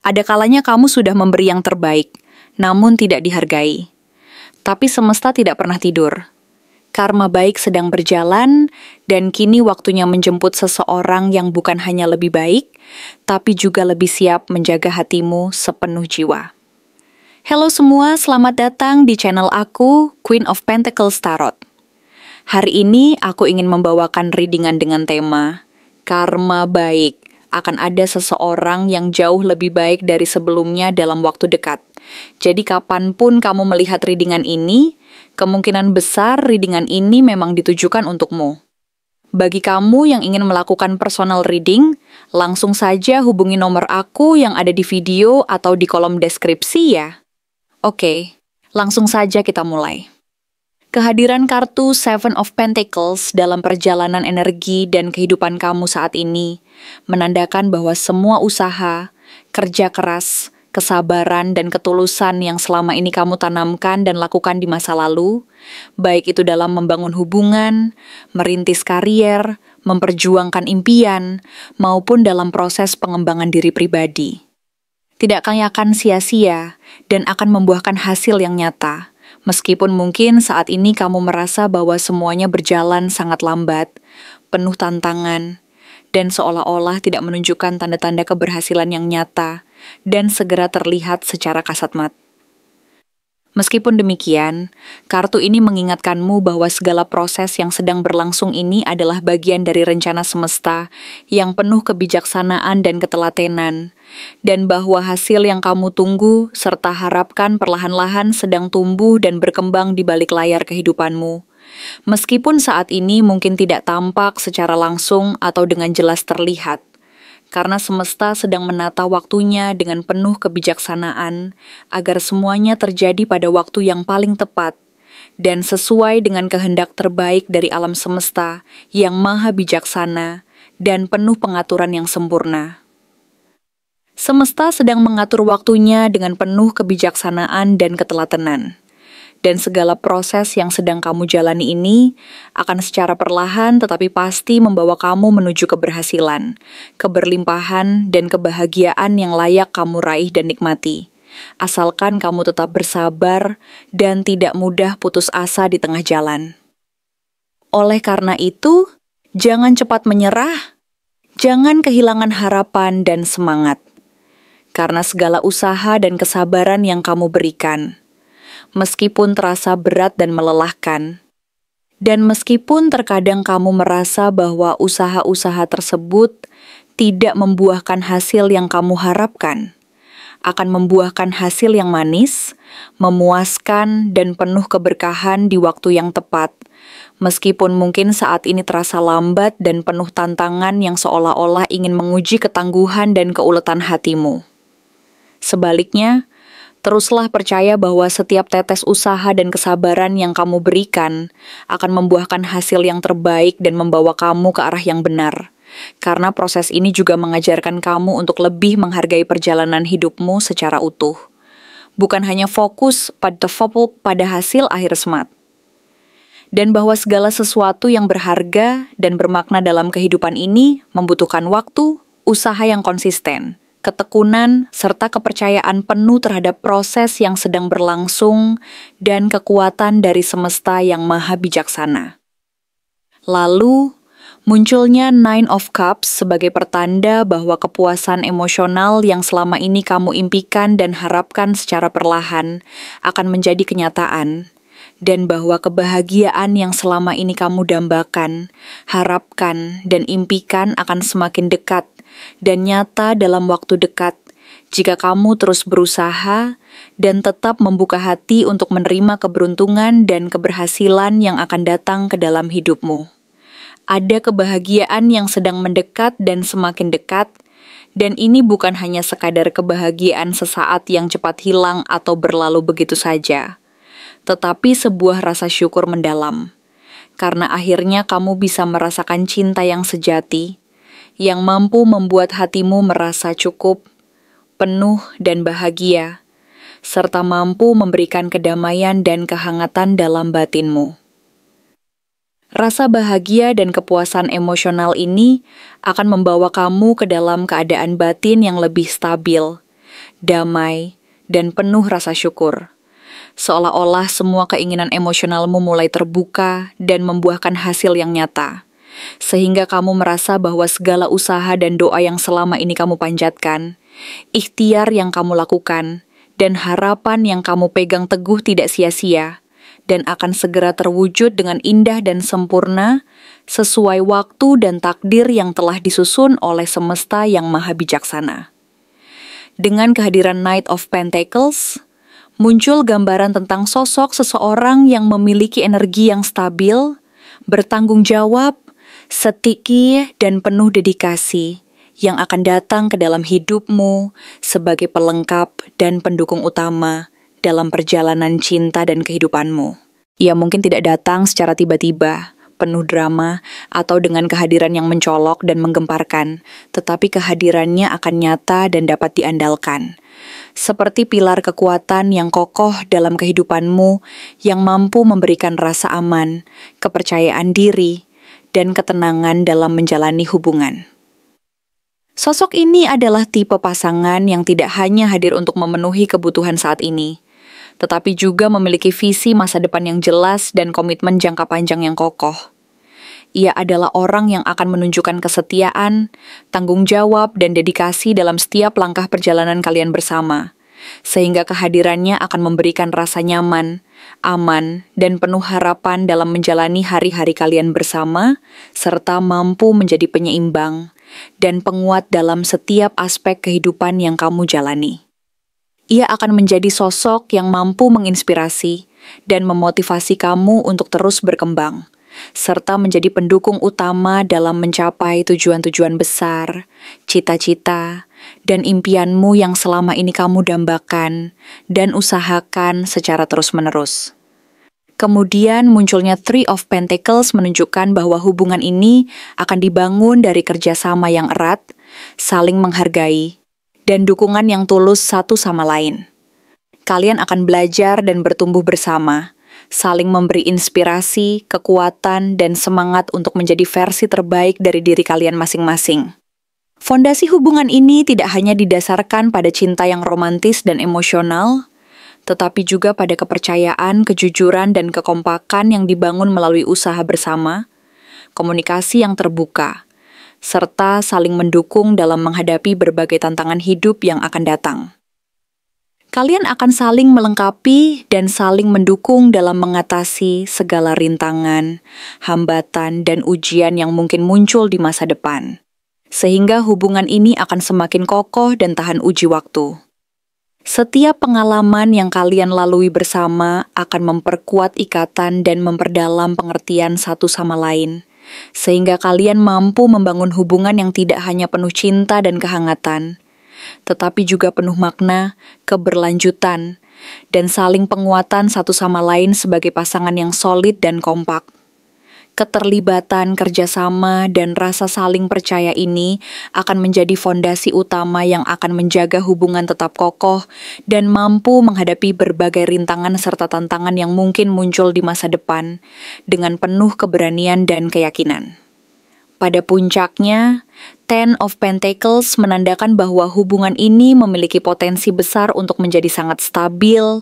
Ada kalanya kamu sudah memberi yang terbaik, namun tidak dihargai. Tapi semesta tidak pernah tidur. Karma baik sedang berjalan, dan kini waktunya menjemput seseorang yang bukan hanya lebih baik, tapi juga lebih siap menjaga hatimu sepenuh jiwa. Halo semua, selamat datang di channel aku, Queen of Pentacles Tarot. Hari ini aku ingin membawakan readingan dengan tema Karma baik. Akan ada seseorang yang jauh lebih baik dari sebelumnya dalam waktu dekat. Jadi kapanpun kamu melihat readingan ini, kemungkinan besar readingan ini memang ditujukan untukmu. Bagi kamu yang ingin melakukan personal reading, langsung saja hubungi nomor aku yang ada di video atau di kolom deskripsi ya. Oke, langsung saja kita mulai. Kehadiran kartu Seven of Pentacles dalam perjalanan energi dan kehidupan kamu saat ini menandakan bahwa semua usaha, kerja keras, kesabaran, dan ketulusan yang selama ini kamu tanamkan dan lakukan di masa lalu, baik itu dalam membangun hubungan, merintis karier, memperjuangkan impian, maupun dalam proses pengembangan diri pribadi, tidak akan sia-sia dan akan membuahkan hasil yang nyata. Meskipun mungkin saat ini kamu merasa bahwa semuanya berjalan sangat lambat, penuh tantangan, dan seolah-olah tidak menunjukkan tanda-tanda keberhasilan yang nyata dan segera terlihat secara kasat mata. Meskipun demikian, kartu ini mengingatkanmu bahwa segala proses yang sedang berlangsung ini adalah bagian dari rencana semesta yang penuh kebijaksanaan dan ketelatenan, dan bahwa hasil yang kamu tunggu serta harapkan perlahan-lahan sedang tumbuh dan berkembang di balik layar kehidupanmu. Meskipun saat ini mungkin tidak tampak secara langsung atau dengan jelas terlihat, karena semesta sedang menata waktunya dengan penuh kebijaksanaan agar semuanya terjadi pada waktu yang paling tepat dan sesuai dengan kehendak terbaik dari alam semesta yang maha bijaksana dan penuh pengaturan yang sempurna. Semesta sedang mengatur waktunya dengan penuh kebijaksanaan dan ketelatenan. Dan segala proses yang sedang kamu jalani ini akan secara perlahan tetapi pasti membawa kamu menuju keberhasilan, keberlimpahan, dan kebahagiaan yang layak kamu raih dan nikmati. Asalkan kamu tetap bersabar dan tidak mudah putus asa di tengah jalan. Oleh karena itu, jangan cepat menyerah, jangan kehilangan harapan dan semangat. Karena segala usaha dan kesabaran yang kamu berikan, meskipun terasa berat dan melelahkan, dan meskipun terkadang kamu merasa bahwa usaha-usaha tersebut tidak membuahkan hasil yang kamu harapkan, akan membuahkan hasil yang manis, memuaskan, dan penuh keberkahan di waktu yang tepat, meskipun mungkin saat ini terasa lambat dan penuh tantangan yang seolah-olah ingin menguji ketangguhan dan keuletan hatimu. Sebaliknya, teruslah percaya bahwa setiap tetes usaha dan kesabaran yang kamu berikan akan membuahkan hasil yang terbaik dan membawa kamu ke arah yang benar. Karena proses ini juga mengajarkan kamu untuk lebih menghargai perjalanan hidupmu secara utuh. Bukan hanya fokus pada hasil akhir semata. Dan bahwa segala sesuatu yang berharga dan bermakna dalam kehidupan ini membutuhkan waktu, usaha yang konsisten, ketekunan, serta kepercayaan penuh terhadap proses yang sedang berlangsung dan kekuatan dari semesta yang maha bijaksana. Lalu, munculnya Nine of Cups sebagai pertanda bahwa kepuasan emosional yang selama ini kamu impikan dan harapkan secara perlahan akan menjadi kenyataan, dan bahwa kebahagiaan yang selama ini kamu dambakan, harapkan, dan impikan akan semakin dekat dan nyata dalam waktu dekat jika kamu terus berusaha dan tetap membuka hati untuk menerima keberuntungan dan keberhasilan yang akan datang ke dalam hidupmu. Ada kebahagiaan yang sedang mendekat dan semakin dekat, dan ini bukan hanya sekadar kebahagiaan sesaat yang cepat hilang atau berlalu begitu saja, tetapi sebuah rasa syukur mendalam, karena akhirnya kamu bisa merasakan cinta yang sejati, yang mampu membuat hatimu merasa cukup, penuh dan bahagia, serta mampu memberikan kedamaian dan kehangatan dalam batinmu. Rasa bahagia dan kepuasan emosional ini akan membawa kamu ke dalam keadaan batin yang lebih stabil, damai, dan penuh rasa syukur. Seolah-olah semua keinginan emosionalmu mulai terbuka dan membuahkan hasil yang nyata. Sehingga kamu merasa bahwa segala usaha dan doa yang selama ini kamu panjatkan, ikhtiar yang kamu lakukan, dan harapan yang kamu pegang teguh tidak sia-sia, dan akan segera terwujud dengan indah dan sempurna, sesuai waktu dan takdir yang telah disusun oleh semesta yang maha bijaksana. Dengan kehadiran Knight of Pentacles, muncul gambaran tentang sosok seseorang yang memiliki energi yang stabil, bertanggung jawab, setia, dan penuh dedikasi, yang akan datang ke dalam hidupmu sebagai pelengkap dan pendukung utama dalam perjalanan cinta dan kehidupanmu. Ia mungkin tidak datang secara tiba-tiba, penuh drama, atau dengan kehadiran yang mencolok dan menggemparkan, tetapi kehadirannya akan nyata dan dapat diandalkan. Seperti pilar kekuatan yang kokoh dalam kehidupanmu yang mampu memberikan rasa aman, kepercayaan diri, dan ketenangan dalam menjalani hubungan. Sosok ini adalah tipe pasangan yang tidak hanya hadir untuk memenuhi kebutuhan saat ini, tetapi juga memiliki visi masa depan yang jelas dan komitmen jangka panjang yang kokoh. Ia adalah orang yang akan menunjukkan kesetiaan, tanggung jawab, dan dedikasi dalam setiap langkah perjalanan kalian bersama, sehingga kehadirannya akan memberikan rasa nyaman, aman, dan penuh harapan dalam menjalani hari-hari kalian bersama, serta mampu menjadi penyeimbang dan penguat dalam setiap aspek kehidupan yang kamu jalani. Ia akan menjadi sosok yang mampu menginspirasi dan memotivasi kamu untuk terus berkembang, serta menjadi pendukung utama dalam mencapai tujuan-tujuan besar, cita-cita, dan impianmu yang selama ini kamu dambakan dan usahakan secara terus-menerus. Kemudian munculnya Three of Pentacles menunjukkan bahwa hubungan ini akan dibangun dari kerjasama yang erat, saling menghargai, dan dukungan yang tulus satu sama lain. Kalian akan belajar dan bertumbuh bersama, saling memberi inspirasi, kekuatan, dan semangat untuk menjadi versi terbaik dari diri kalian masing-masing. Fondasi hubungan ini tidak hanya didasarkan pada cinta yang romantis dan emosional, tetapi juga pada kepercayaan, kejujuran, dan kekompakan yang dibangun melalui usaha bersama, komunikasi yang terbuka, serta saling mendukung dalam menghadapi berbagai tantangan hidup yang akan datang. Kalian akan saling melengkapi dan saling mendukung dalam mengatasi segala rintangan, hambatan, dan ujian yang mungkin muncul di masa depan, sehingga hubungan ini akan semakin kokoh dan tahan uji waktu. Setiap pengalaman yang kalian lalui bersama akan memperkuat ikatan dan memperdalam pengertian satu sama lain, sehingga kalian mampu membangun hubungan yang tidak hanya penuh cinta dan kehangatan, tetapi juga penuh makna, keberlanjutan, dan saling penguatan satu sama lain sebagai pasangan yang solid dan kompak. Keterlibatan, kerjasama, dan rasa saling percaya ini akan menjadi fondasi utama yang akan menjaga hubungan tetap kokoh dan mampu menghadapi berbagai rintangan serta tantangan yang mungkin muncul di masa depan dengan penuh keberanian dan keyakinan. Pada puncaknya, Ten of Pentacles menandakan bahwa hubungan ini memiliki potensi besar untuk menjadi sangat stabil,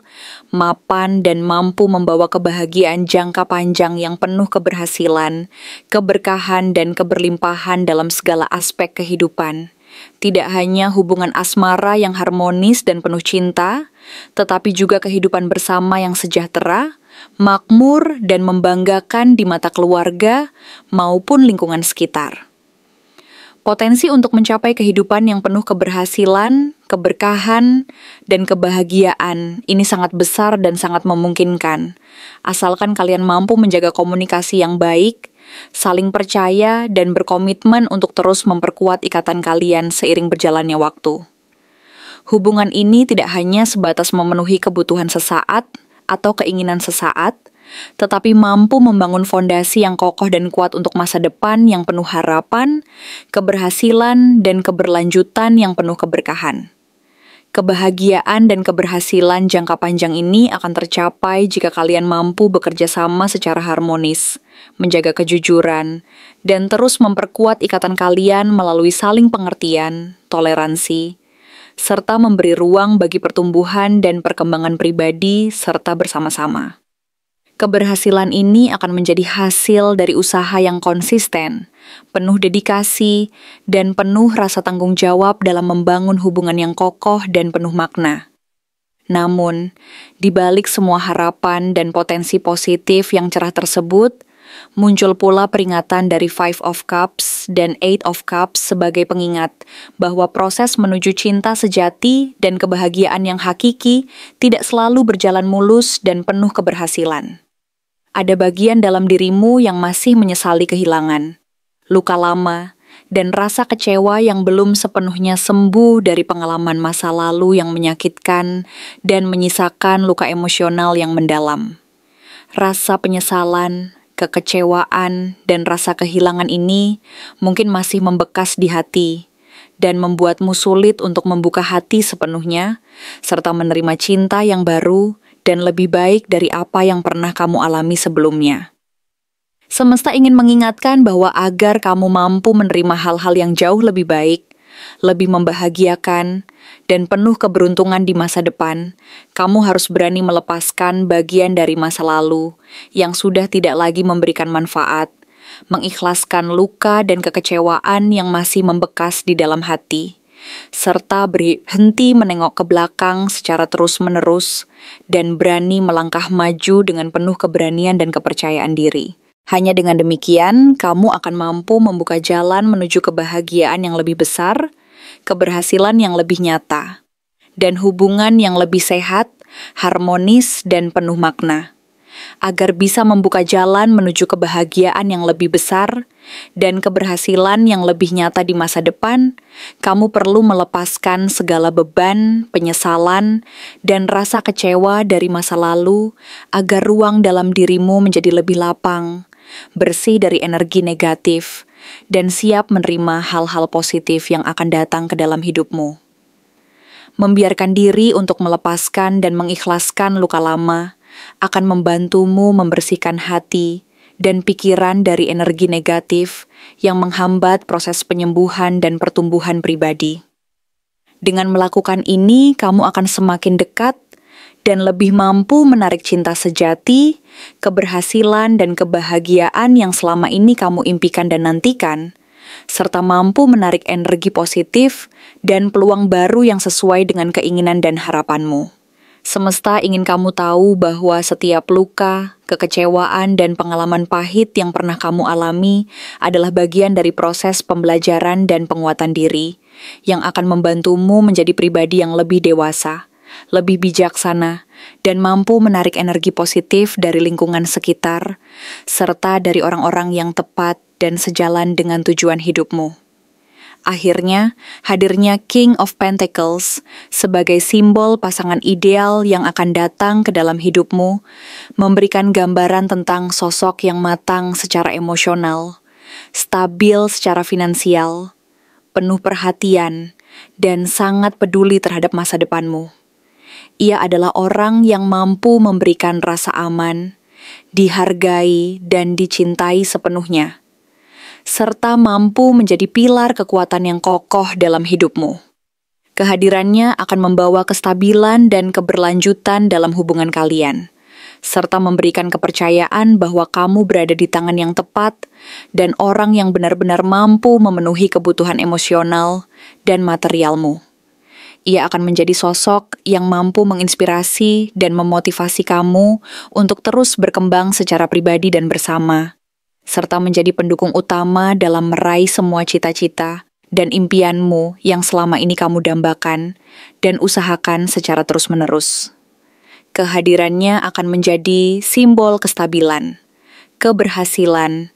mapan, dan mampu membawa kebahagiaan jangka panjang yang penuh keberhasilan, keberkahan, dan keberlimpahan dalam segala aspek kehidupan. Tidak hanya hubungan asmara yang harmonis dan penuh cinta, tetapi juga kehidupan bersama yang sejahtera, makmur, dan membanggakan di mata keluarga maupun lingkungan sekitar. Potensi untuk mencapai kehidupan yang penuh keberhasilan, keberkahan, dan kebahagiaan ini sangat besar dan sangat memungkinkan, asalkan kalian mampu menjaga komunikasi yang baik, saling percaya, dan berkomitmen untuk terus memperkuat ikatan kalian seiring berjalannya waktu. Hubungan ini tidak hanya sebatas memenuhi kebutuhan sesaat atau keinginan sesaat, tetapi mampu membangun fondasi yang kokoh dan kuat untuk masa depan yang penuh harapan, keberhasilan, dan keberlanjutan yang penuh keberkahan. Kebahagiaan dan keberhasilan jangka panjang ini akan tercapai jika kalian mampu bekerja sama secara harmonis, menjaga kejujuran, dan terus memperkuat ikatan kalian melalui saling pengertian, toleransi, serta memberi ruang bagi pertumbuhan dan perkembangan pribadi serta bersama-sama. Keberhasilan ini akan menjadi hasil dari usaha yang konsisten, penuh dedikasi, dan penuh rasa tanggung jawab dalam membangun hubungan yang kokoh dan penuh makna. Namun, di balik semua harapan dan potensi positif yang cerah tersebut, muncul pula peringatan dari Five of Cups dan Eight of Cups sebagai pengingat bahwa proses menuju cinta sejati dan kebahagiaan yang hakiki tidak selalu berjalan mulus dan penuh keberhasilan. Ada bagian dalam dirimu yang masih menyesali kehilangan, luka lama, dan rasa kecewa yang belum sepenuhnya sembuh dari pengalaman masa lalu yang menyakitkan dan menyisakan luka emosional yang mendalam. Rasa penyesalan, kekecewaan, dan rasa kehilangan ini mungkin masih membekas di hati dan membuatmu sulit untuk membuka hati sepenuhnya, serta menerima cinta yang baru dan lebih baik dari apa yang pernah kamu alami sebelumnya. Semesta ingin mengingatkan bahwa agar kamu mampu menerima hal-hal yang jauh lebih baik, lebih membahagiakan, dan penuh keberuntungan di masa depan, kamu harus berani melepaskan bagian dari masa lalu yang sudah tidak lagi memberikan manfaat, mengikhlaskan luka dan kekecewaan yang masih membekas di dalam hati, serta berhenti menengok ke belakang secara terus-menerus dan berani melangkah maju dengan penuh keberanian dan kepercayaan diri. Hanya dengan demikian, kamu akan mampu membuka jalan menuju kebahagiaan yang lebih besar, keberhasilan yang lebih nyata, dan hubungan yang lebih sehat, harmonis, dan penuh makna. Agar bisa membuka jalan menuju kebahagiaan yang lebih besar dan keberhasilan yang lebih nyata di masa depan, kamu perlu melepaskan segala beban, penyesalan, dan rasa kecewa dari masa lalu agar ruang dalam dirimu menjadi lebih lapang, bersih dari energi negatif, dan siap menerima hal-hal positif yang akan datang ke dalam hidupmu. Membiarkan diri untuk melepaskan dan mengikhlaskan luka lama akan membantumu membersihkan hati dan pikiran dari energi negatif yang menghambat proses penyembuhan dan pertumbuhan pribadi. Dengan melakukan ini, kamu akan semakin dekat dan lebih mampu menarik cinta sejati, keberhasilan dan kebahagiaan yang selama ini kamu impikan dan nantikan, serta mampu menarik energi positif dan peluang baru yang sesuai dengan keinginan dan harapanmu. Semesta ingin kamu tahu bahwa setiap luka, kekecewaan, dan pengalaman pahit yang pernah kamu alami adalah bagian dari proses pembelajaran dan penguatan diri yang akan membantumu menjadi pribadi yang lebih dewasa, lebih bijaksana, dan mampu menarik energi positif dari lingkungan sekitar, serta dari orang-orang yang tepat dan sejalan dengan tujuan hidupmu. Akhirnya, hadirnya King of Pentacles sebagai simbol pasangan ideal yang akan datang ke dalam hidupmu, memberikan gambaran tentang sosok yang matang secara emosional, stabil secara finansial, penuh perhatian, dan sangat peduli terhadap masa depanmu. Ia adalah orang yang mampu memberikan rasa aman, dihargai, dan dicintai sepenuhnya, serta mampu menjadi pilar kekuatan yang kokoh dalam hidupmu. Kehadirannya akan membawa kestabilan dan keberlanjutan dalam hubungan kalian, serta memberikan kepercayaan bahwa kamu berada di tangan yang tepat dan orang yang benar-benar mampu memenuhi kebutuhan emosional dan materialmu. Ia akan menjadi sosok yang mampu menginspirasi dan memotivasi kamu untuk terus berkembang secara pribadi dan bersama, serta menjadi pendukung utama dalam meraih semua cita-cita dan impianmu yang selama ini kamu dambakan dan usahakan secara terus-menerus. Kehadirannya akan menjadi simbol kestabilan, keberhasilan,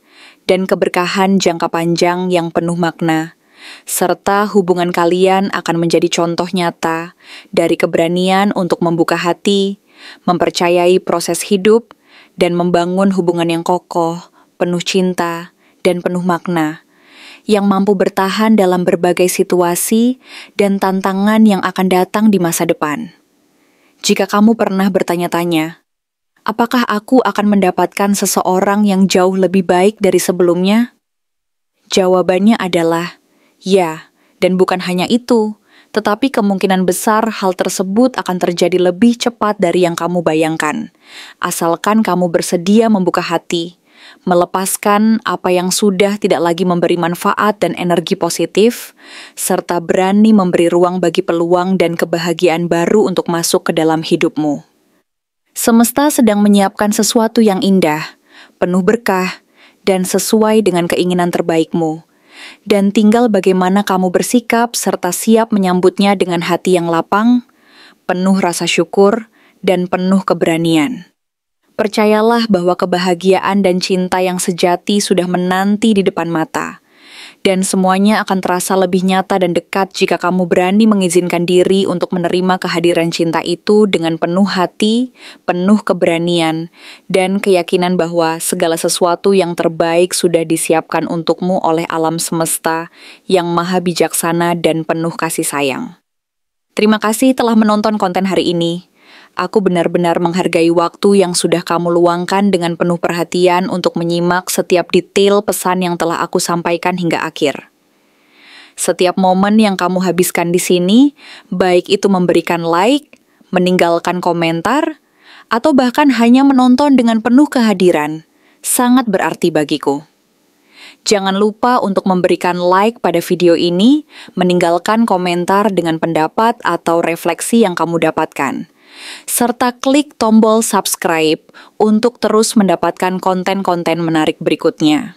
dan keberkahan jangka panjang yang penuh makna, serta hubungan kalian akan menjadi contoh nyata dari keberanian untuk membuka hati, mempercayai proses hidup, dan membangun hubungan yang kokoh, penuh cinta, dan penuh makna, yang mampu bertahan dalam berbagai situasi dan tantangan yang akan datang di masa depan. Jika kamu pernah bertanya-tanya, apakah aku akan mendapatkan seseorang yang jauh lebih baik dari sebelumnya? Jawabannya adalah ya, dan bukan hanya itu, Tetapi kemungkinan besar hal tersebut akan terjadi lebih cepat dari yang kamu bayangkan, asalkan kamu bersedia membuka hati, melepaskan apa yang sudah tidak lagi memberi manfaat dan energi positif, serta berani memberi ruang bagi peluang dan kebahagiaan baru untuk masuk ke dalam hidupmu. Semesta sedang menyiapkan sesuatu yang indah, penuh berkah, dan sesuai dengan keinginan terbaikmu. Dan tinggal bagaimana kamu bersikap serta siap menyambutnya dengan hati yang lapang, penuh rasa syukur, dan penuh keberanian. Percayalah bahwa kebahagiaan dan cinta yang sejati sudah menanti di depan mata, dan semuanya akan terasa lebih nyata dan dekat jika kamu berani mengizinkan diri untuk menerima kehadiran cinta itu dengan penuh hati, penuh keberanian, dan keyakinan bahwa segala sesuatu yang terbaik sudah disiapkan untukmu oleh alam semesta yang maha bijaksana dan penuh kasih sayang. Terima kasih telah menonton konten hari ini. Aku benar-benar menghargai waktu yang sudah kamu luangkan dengan penuh perhatian untuk menyimak setiap detail pesan yang telah aku sampaikan hingga akhir. Setiap momen yang kamu habiskan di sini, baik itu memberikan like, meninggalkan komentar, atau bahkan hanya menonton dengan penuh kehadiran, sangat berarti bagiku. Jangan lupa untuk memberikan like pada video ini, meninggalkan komentar dengan pendapat atau refleksi yang kamu dapatkan, serta klik tombol subscribe untuk terus mendapatkan konten-konten menarik berikutnya.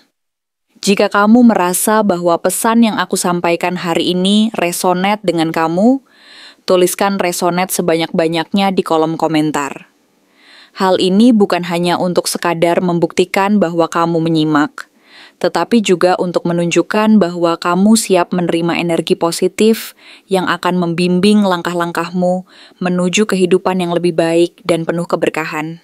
Jika kamu merasa bahwa pesan yang aku sampaikan hari ini resonate dengan kamu, tuliskan resonate sebanyak-banyaknya di kolom komentar. Hal ini bukan hanya untuk sekadar membuktikan bahwa kamu menyimak, tetapi juga untuk menunjukkan bahwa kamu siap menerima energi positif yang akan membimbing langkah-langkahmu menuju kehidupan yang lebih baik dan penuh keberkahan.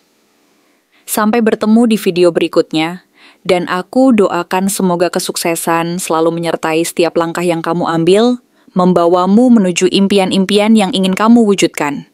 Sampai bertemu di video berikutnya, dan aku doakan semoga kesuksesan selalu menyertai setiap langkah yang kamu ambil, membawamu menuju impian-impian yang ingin kamu wujudkan.